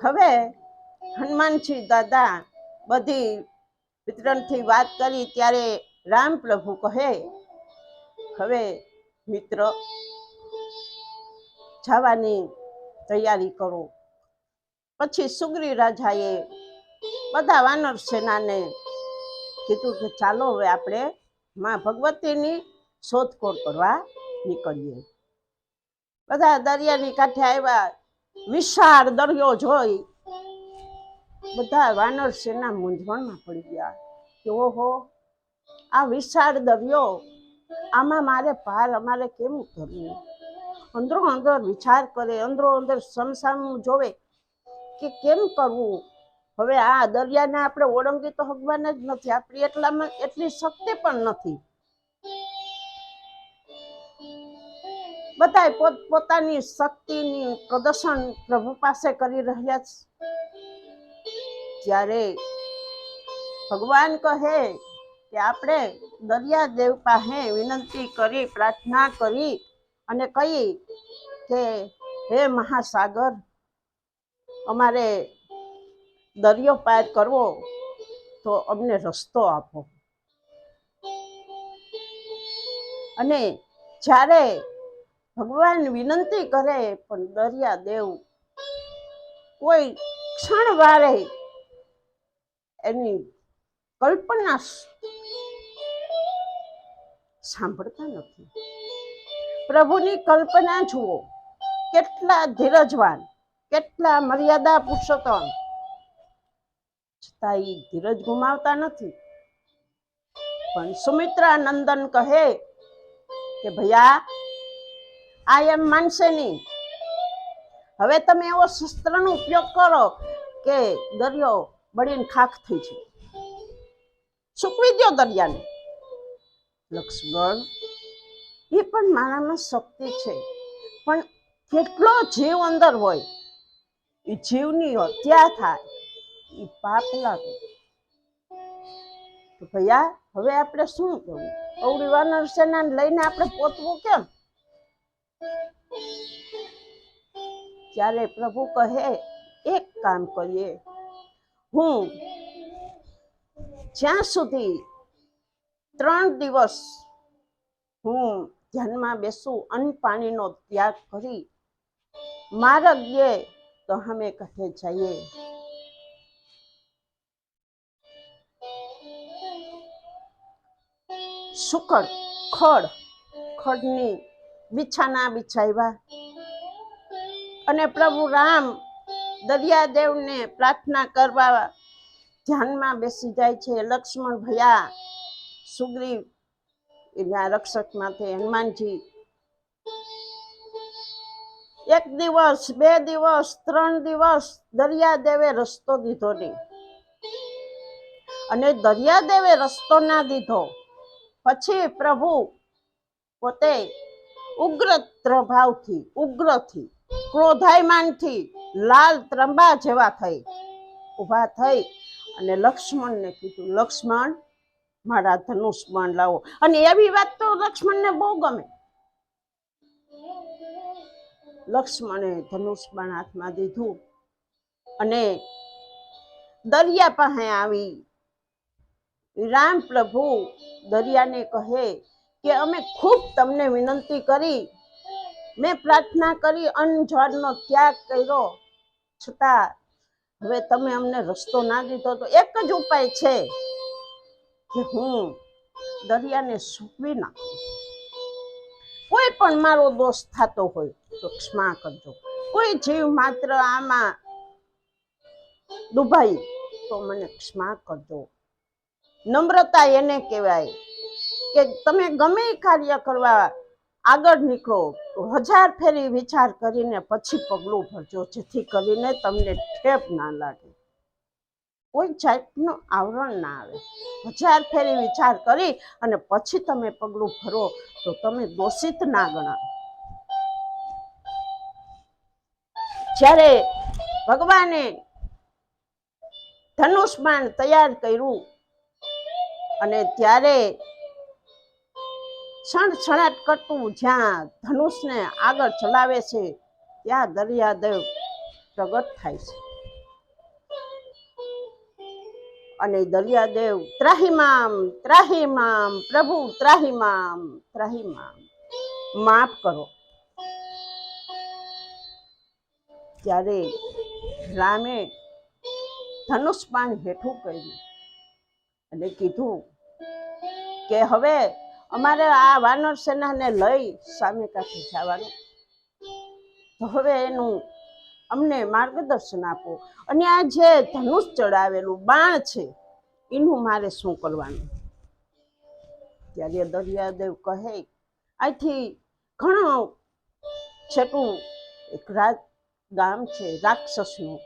હવે હનુમાનજી દાદા બધી વિતરણથી વાત કરી ત્યારે રામ પ્રભુ કહે, હવે મિત્ર જવાની તૈયારી કરો. પછી સુગ્રીવ રાજાએ બધા વાનર સેનાને કીધું કે ચાલો હવે આપણે માં ભગવતીની શોધખોળ કરવા નીકળીએ. બધા દરિયાની કાંઠે આવ્યા. વિશાળ દરિયો જોઈ બધા વાનર સેના મૂંઝવણમાં પડી ગયા કે ઓહો, આ વિશાળ દરિયો, આમાં મારે પાર અમારે કેમ કરવું? અંદરો અંદર વિચાર કરે, અંદરો અંદર સમસામું જોવે કે કેમ કરવું. હવે આ દરિયાને આપણે ઓળંગી તો હગવાના જ નથી, આપણી એટલામાં એટલી શક્તિ પણ નથી. બધા પોતપોતાની શક્તિની પ્રદર્શન પ્રભુ પાસે કરી રહ્યા છે. ત્યારે ભગવાન કહે કે આપણે દરિયાદેવ પાસે વિનંતી કરી, પ્રાર્થના કરી અને કહી કે હે મહાસાગર, અમારે દરિયો પાર કરવો તો અમને રસ્તો આપો. અને જ્યારે ભગવાન વિનંતી કરે પણ દરિયાદેવ કોઈ ક્ષણ વારે એની કલ્પના સાંભળતા નથી. પ્રભુની કલ્પના જુઓ, કેટલા ધીરજવાન, કેટલા મર્યાદા પુરુષોત્તમ, છતાં એ ધીરજ ગુમાવતા નથી. પણ સુમિત્રા નંદન કહે કે ભૈયા, આ એમ માનશે નહીં. હવે તમે એવો શસ્ત્રનો ઉપયોગ કરો કે દરિયો બળીને ખાખ થઈ છે, સૂકવી દો દરિયાને. લક્ષ્મણ, એ પણ મારામાં શક્તિ છે, પણ કેટલો જીવ અંદર હોય, એ જીવની હત્યા થાય, એ પાપ લાગે. તો ભૈયા, હવે આપણે શું કરવું? અવળી વાનર સેનાને લઈને આપણે પોતવું કેમ? ત્યારે પ્રભુ કહે, એક કામ કરીએ, હું જ્યાં સુધી 3 દિવસ હું ધ્યાનમાં બેસું, અન્ન પાણીનો ત્યાગ કરી માર્ગ દે તો અમે કથે જઈએ. સુકડ ખડની બિછાના બિછાવ્યા અને પ્રભુ રામ દરિયાદેવને પ્રાર્થના કરવા ધ્યાનમાં બેસી જાય છે. લક્ષ્મણ, ભૈયા, સુગ્રીવ એના રક્ષક માટે હનુમાનજી 1 દિવસ, 2 દિવસ, 3 દિવસ દરિયાદેવે રસ્તો દીધો નહીં. અને દરિયાદેવે રસ્તો ના દીધો પછી પ્રભુ પોતે ઉગ્ર પ્રભાવથી, ઉગ્રથી, ક્રોધાયમાનથી લાલ ત્રંબા જેવા થઈ ઊભા થઈ અને લક્ષ્મણને કીધું, લક્ષ્મણ, મારા ધનુષ બાણ લાવો. અને એવી વાત તો લક્ષ્મણને બહુ ગમે. લક્ષ્મણે ધનુષ બાણ હાથમાં દીધું અને દરિયા પાસે આવી રામ પ્રભુ દરિયાને કહે કે અમે ખૂબ તમને વિનંતી કરી, મેં પ્રાર્થના કરી, અન્ન જળનો ત્યાગ કર્યો, છતાં હવે તમે અમને રસ્તો ના દીધો. તો એક જ ઉપાય છે કે હું દરિયાને સૂકવી નાખું. કોઈ પણ મારો દોષ થતો હોય તો ક્ષમા કરજો. કોઈ જીવ માત્ર આમાં ડૂબાઈ તો મને ક્ષમા કરજો. નમ્રતા એને કહેવાય કે તમે ગમે કાર્ય કરવા આગળ નીકળો તો 1000 ફેરી વિચાર કરીને પછી પગલું ભરજો, જેથી કરીને તમને ઠેપ ના લાગે, કોઈ જાતનું આવરણ ના આવે. 1000 ફેરી વિચાર કરી અને પછી તમે પગલું ભરો તો તમે દોષિત ના ગણાય. જ્યારે ભગવાને ધનુષ બાણ તૈયાર કર્યું અને ત્યારે સણસણાટ કરતું જ્યાં ધનુષને આગળ ચલાવે છે ત્યાં દરિયાદેવ પ્રગટ થાય છે. અને દરિયાદેવ ત્રાહિમામ ત્રાહિમામ પ્રભુ ત્રાહિમામ ત્રાહિમામ, માફ કરો. ત્યારે રામે ધનુષ બાણ હેઠું કર્યું અને કીધું કે હવે અમારે આ વાનર સેનાને લઈ સામે કાંઠે જવાનું, તો હવે એનું અમને માર્ગદર્શન આપો. અને આ જે ધનુષ ચડાવેલું બાણ છે એનું મારે શું કરવાનું? ત્યારે દરિયાદેવ કહે, અહીંથી ઘણું છેટું એક ગામ છે રાક્ષસનું,